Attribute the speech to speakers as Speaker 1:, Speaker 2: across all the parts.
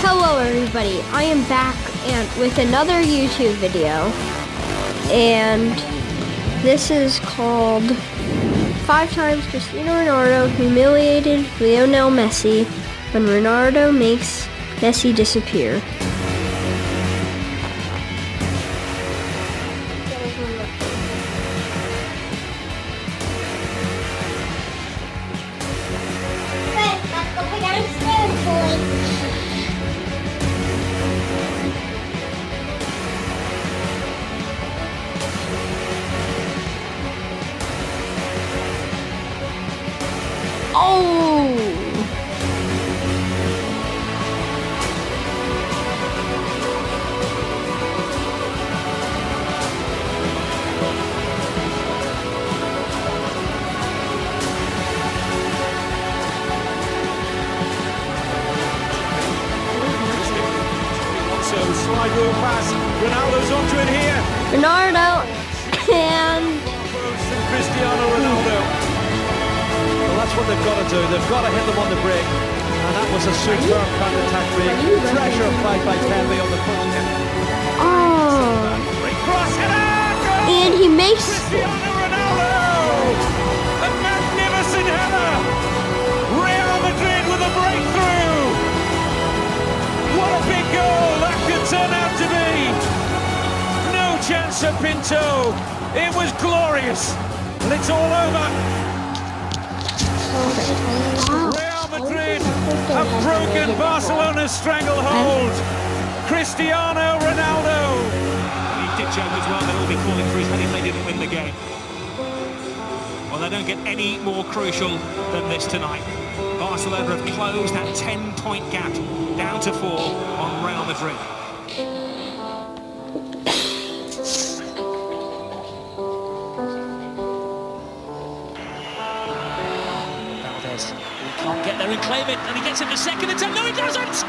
Speaker 1: Hello everybody, I am back with another YouTube video, and this is called 5 times Cristiano Ronaldo humiliated Lionel Messi when Ronaldo makes Messi disappear. Oh!
Speaker 2: Slide rule pass. Ronaldo's onto it here.
Speaker 1: Ronaldo and
Speaker 2: Cristiano Ronaldo. Well, that's what they've got to do. They've got to hit them on the break. And that was a superb counter-attack break. Pressure applied by Pembe on the front.
Speaker 1: oh,
Speaker 2: Great cross header.
Speaker 1: and he makes
Speaker 2: Cristiano Ronaldo. A magnificent header. Real Madrid with a breakthrough. What a big goal that could turn out to be. No chance of Pinto. It was glorious. And it's all over. Real Madrid have broken Barcelona's stranglehold. Cristiano Ronaldo. He did joke as well that he'll be calling for his head if they didn't win the game. Well, they don't get any more crucial than this tonight. Barcelona have closed that 10-point gap down to 4 on Real Madrid. Valdez, he can't get there and claim it, and he gets it the second attempt. No, he doesn't!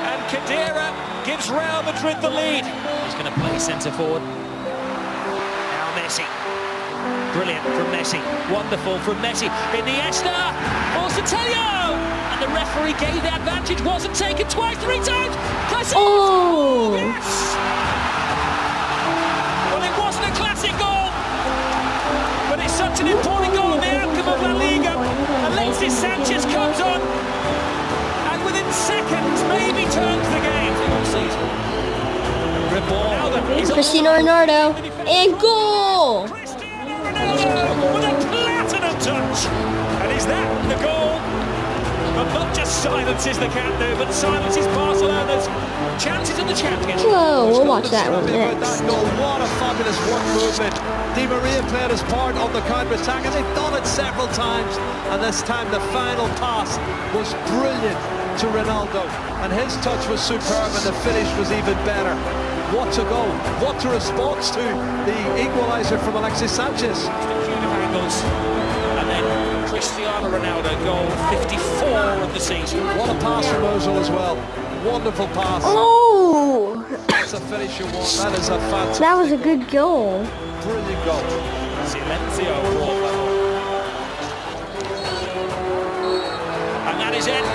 Speaker 2: And Khedira gives Real Madrid the lead. He's going to play centre forward. Now Messi. Brilliant from Messi, wonderful from Messi. Iniesta, Orsotelio, and the referee gave the advantage, wasn't taken twice, 3 times.
Speaker 1: Oh!
Speaker 2: Yes! Well, it wasn't a classic goal, but it's such an important goal in the outcome of La Liga. Alexis Sanchez comes on, and within seconds, maybe turns the game.
Speaker 1: Cristiano Ronaldo and goal!
Speaker 2: With a platinum touch, and is that the goal? But not just silences the Camp Nou, but silences Barcelona's chances in the Champions.
Speaker 1: Whoa, we'll watch that one next.
Speaker 3: That goal, what a fabulous work movement. Di Maria played his part on the counter-attack, and they've done it several times. And this time the final pass was brilliant to Ronaldo, and his touch was superb, and the finish was even better. What a goal, what a response to the equaliser from Alexis Sanchez.
Speaker 2: Angles. And then Cristiano Ronaldo, goal 54 of the season.
Speaker 3: What a pass from Ozil as well. Wonderful pass.
Speaker 1: Oh!
Speaker 3: That's a finish you want. That is a fantastic.
Speaker 1: That was a good goal.
Speaker 3: Brilliant goal.
Speaker 2: Silencio brought that on. And that is it.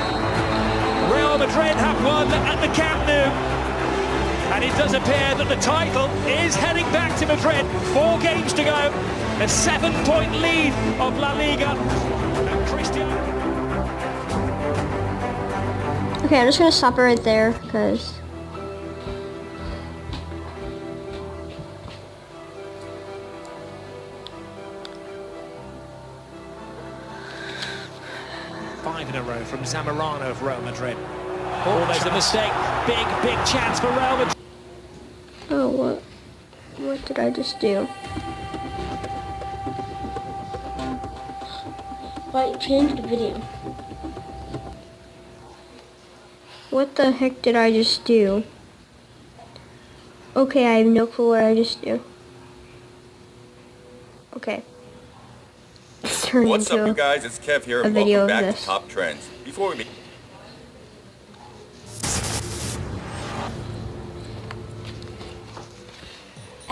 Speaker 2: Real Madrid have won at the Camp Nou. And it does appear that the title is heading back to Madrid. 4 games to go. A 7-point lead of La Liga. And Cristiano.
Speaker 1: Okay, I'm just gonna stop it right there because
Speaker 2: Five in a row from Zamorano of Real Madrid. Oh, there's a mistake. Big chance for Real Madrid.
Speaker 1: oh, what did I just do? Why change the video? What the heck did I just do? Okay, I have no clue what I just do. Okay.
Speaker 4: What's up, you guys? It's Kev here.
Speaker 1: A video
Speaker 4: Welcome
Speaker 1: of
Speaker 4: back
Speaker 1: this.
Speaker 4: to Top Trends. Before we begin,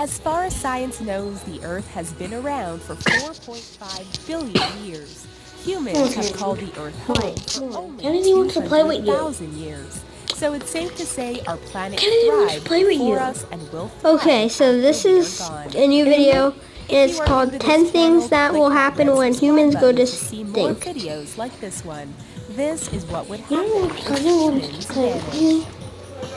Speaker 5: As far as science knows, the Earth has been around for 4.5 billion years. Humans have called the Earth home for only
Speaker 1: Kennedy wants to play with you.
Speaker 5: 200,000 years. So it's safe to say our planet
Speaker 1: Kennedy wants to
Speaker 5: thrived
Speaker 1: play with
Speaker 5: before
Speaker 1: you.
Speaker 5: us and will thrive
Speaker 1: Okay, so
Speaker 5: after
Speaker 1: this
Speaker 5: we are
Speaker 1: is
Speaker 5: gone.
Speaker 1: a new video, and
Speaker 5: If
Speaker 1: it's
Speaker 5: you are
Speaker 1: called
Speaker 5: new to
Speaker 1: 10
Speaker 5: this
Speaker 1: things
Speaker 5: channel,
Speaker 1: that
Speaker 5: click
Speaker 1: will
Speaker 5: the
Speaker 1: happen
Speaker 5: red
Speaker 1: when
Speaker 5: subscribe
Speaker 1: humans go
Speaker 5: button
Speaker 1: to
Speaker 5: to see more
Speaker 1: stink.
Speaker 5: videos like this one. This is what would
Speaker 1: You know,
Speaker 5: happen if
Speaker 1: Kennedy wants
Speaker 5: humans
Speaker 1: to play with
Speaker 5: vanished.
Speaker 1: you.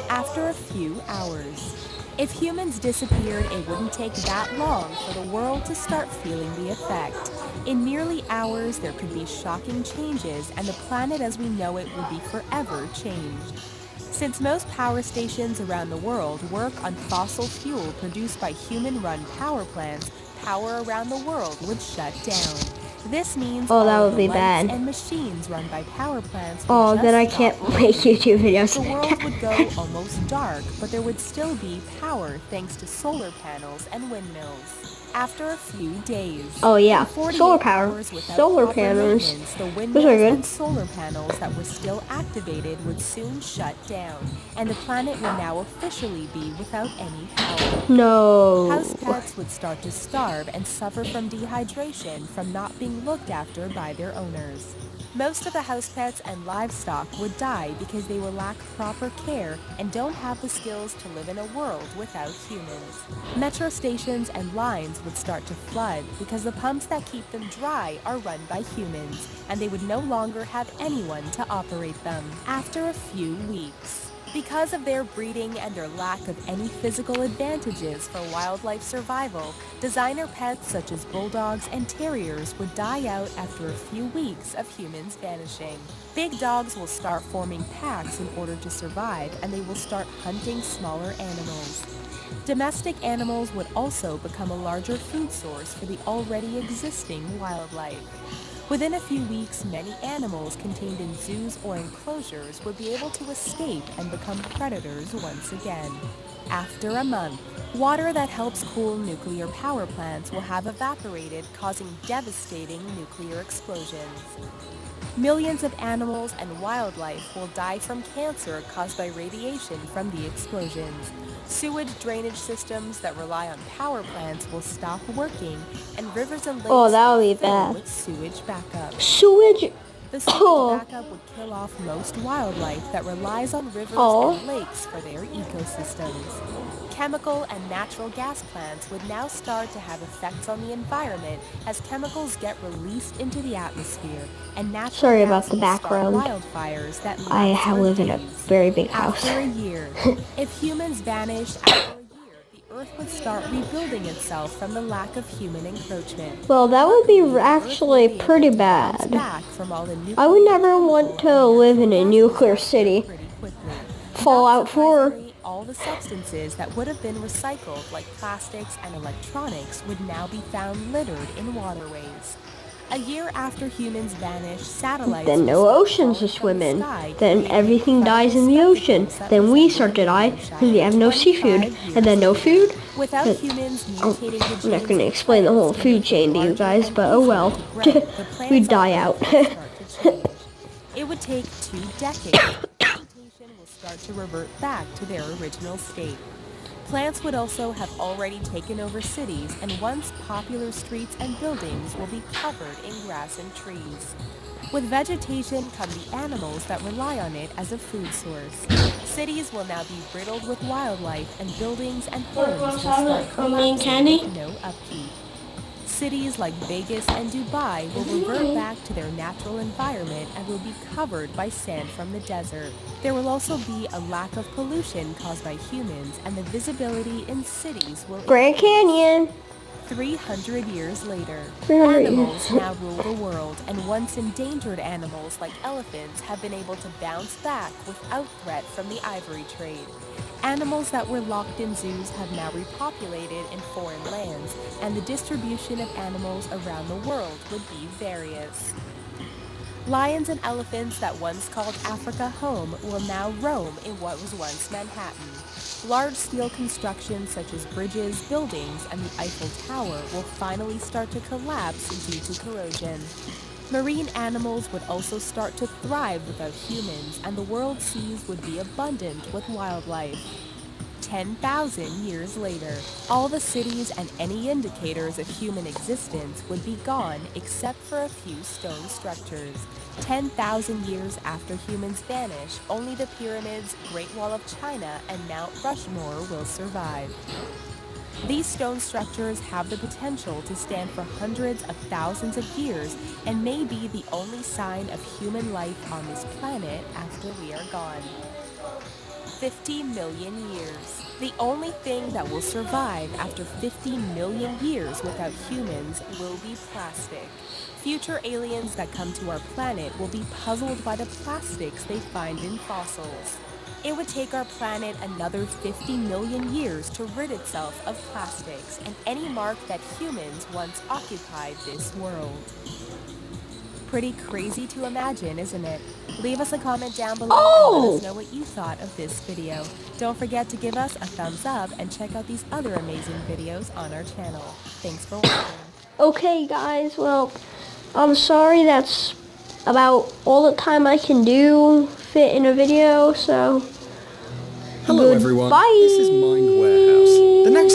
Speaker 5: After a few hours. If humans disappeared, it wouldn't take that long for the world to start feeling the effect. In merely hours, there could be shocking changes, and the planet as we know it would be forever changed. Since most power stations around the world work on fossil fuel produced by human-run power plants, power around the world would shut down. This means
Speaker 1: Oh, that
Speaker 5: all
Speaker 1: would
Speaker 5: the
Speaker 1: be
Speaker 5: lights
Speaker 1: bad.
Speaker 5: and machines run by power plants would
Speaker 1: Oh,
Speaker 5: just
Speaker 1: then I
Speaker 5: stop
Speaker 1: can't
Speaker 5: working.
Speaker 1: make YouTube videos.
Speaker 5: The world would go almost dark, but there would still be power thanks to solar panels and windmills. After a few days,
Speaker 1: Oh, yeah.
Speaker 5: in 48
Speaker 1: Solar power.
Speaker 5: hours without
Speaker 1: Solar
Speaker 5: proper
Speaker 1: panels.
Speaker 5: maintenance, the
Speaker 1: Those are
Speaker 5: windmills
Speaker 1: good.
Speaker 5: and solar panels that were still activated would soon shut down, and the planet would now officially be without any power.
Speaker 1: No.
Speaker 5: House pets would start to starve and suffer from dehydration from not being looked after by their owners. Most of the house pets and livestock would die because they will lack proper care and don't have the skills to live in a world without humans. Metro stations and lines would start to flood because the pumps that keep them dry are run by humans, and they would no longer have anyone to operate them. After a few weeks. Because of their breeding and their lack of any physical advantages for wildlife survival, designer pets such as bulldogs and terriers would die out after a few weeks of humans vanishing. Big dogs will start forming packs in order to survive, and they will start hunting smaller animals. Domestic animals would also become a larger food source for the already existing wildlife. Within a few weeks, many animals contained in zoos or enclosures would be able to escape and become predators once again. After a month, water that helps cool nuclear power plants will have evaporated, causing devastating nuclear explosions. Millions of animals and wildlife will die from cancer caused by radiation from the explosions. Sewage drainage systems that rely on power plants will stop working, and rivers and lakes
Speaker 1: that would be
Speaker 5: will fill
Speaker 1: bad.
Speaker 5: with sewage backup.
Speaker 1: Sewage.
Speaker 5: The sewage backup would kill off most wildlife that relies on rivers and lakes for their ecosystems. Chemical and natural gas plants would now start to have effects on the environment as chemicals get released into the atmosphere, and natural
Speaker 1: Sorry about
Speaker 5: gas
Speaker 1: the
Speaker 5: will start
Speaker 1: background.
Speaker 5: wildfires that
Speaker 1: I
Speaker 5: last for
Speaker 1: live in a
Speaker 5: days.
Speaker 1: very big house.
Speaker 5: After a year, if humans vanished after a year, the Earth would start rebuilding itself from the lack of human encroachment.
Speaker 1: Well, that would be
Speaker 5: Luckily, the Earth
Speaker 1: actually
Speaker 5: would be
Speaker 1: pretty
Speaker 5: able to bounce
Speaker 1: bad.
Speaker 5: back from all the
Speaker 1: I would
Speaker 5: nuclear
Speaker 1: never want
Speaker 5: chemical
Speaker 1: to
Speaker 5: and
Speaker 1: live in
Speaker 5: natural
Speaker 1: a
Speaker 5: gas
Speaker 1: nuclear
Speaker 5: disasters
Speaker 1: city.
Speaker 5: pretty quickly.
Speaker 1: Fallout
Speaker 5: Not
Speaker 1: 4.
Speaker 5: surprisingly, all the substances that would have been recycled, like plastics and electronics, would now be found littered in waterways. A year after humans vanished, satellites
Speaker 1: Then
Speaker 5: would
Speaker 1: no
Speaker 5: start
Speaker 1: oceans to
Speaker 5: falling from
Speaker 1: swim
Speaker 5: the
Speaker 1: in.
Speaker 5: sky,
Speaker 1: Then
Speaker 5: creating
Speaker 1: everything dies in the
Speaker 5: incredible
Speaker 1: ocean.
Speaker 5: spectacles that
Speaker 1: Then we
Speaker 5: resembled
Speaker 1: start to die
Speaker 5: moonshine
Speaker 1: because we have no seafood.
Speaker 5: 25
Speaker 1: And then no
Speaker 5: years later.
Speaker 1: food.
Speaker 5: Without
Speaker 1: But-
Speaker 5: humans mutating the
Speaker 1: I'm not
Speaker 5: genes
Speaker 1: going to
Speaker 5: of
Speaker 1: explain the whole
Speaker 5: plants to
Speaker 1: food
Speaker 5: make them
Speaker 1: chain to you
Speaker 5: larger
Speaker 1: guys,
Speaker 5: and
Speaker 1: but oh
Speaker 5: easier
Speaker 1: well.
Speaker 5: to grow, the plants
Speaker 1: We'd
Speaker 5: on
Speaker 1: die
Speaker 5: Earth
Speaker 1: out.
Speaker 5: would start to change. It would take 2 decades. Vegetation will start to revert back to their original state. Plants would also have already taken over cities, and once popular streets and buildings will be covered in grass and trees. With vegetation come the animals that rely on it as a food source. Cities will now be riddled with wildlife, and buildings and homes will start collapsing with no upkeep. Cities like Vegas and Dubai will revert back to their natural environment and will be covered by sand from the desert. There will also be a lack of pollution caused by humans, and the visibility in cities will
Speaker 1: Grand Canyon.
Speaker 5: 300 years later,
Speaker 1: 300
Speaker 5: animals
Speaker 1: years.
Speaker 5: now rule the world, and once endangered animals like elephants have been able to bounce back without threat from the ivory trade. Animals that were locked in zoos have now repopulated in foreign lands, and the distribution of animals around the world would be various. Lions and elephants that once called Africa home will now roam in what was once Manhattan. Large steel constructions such as bridges, buildings, and the Eiffel Tower will finally start to collapse due to corrosion. Marine animals would also start to thrive without humans, and the world's seas would be abundant with wildlife. 10,000 years later, all the cities and any indicators of human existence would be gone except for a few stone structures. 10,000 years after humans vanish, only the pyramids, Great Wall of China, and Mount Rushmore will survive. These stone structures have the potential to stand for hundreds of thousands of years and may be the only sign of human life on this planet after we are gone. 50 million years. The only thing that will survive after 50 million years without humans will be plastic. Future aliens that come to our planet will be puzzled by the plastics they find in fossils. It would take our planet another 50 million years to rid itself of plastics and any mark that humans once occupied this world. Pretty crazy to imagine, isn't it? Leave us a comment down below and let us know what you thought of this video. Don't forget to give us a thumbs up and check out these other amazing videos on our channel. Thanks for watching.
Speaker 1: Okay, guys, well, I'm sorry that's about all the time I can fit in a video, so
Speaker 6: hello everyone,
Speaker 1: goodbye.
Speaker 6: this is Mind Warehouse. The next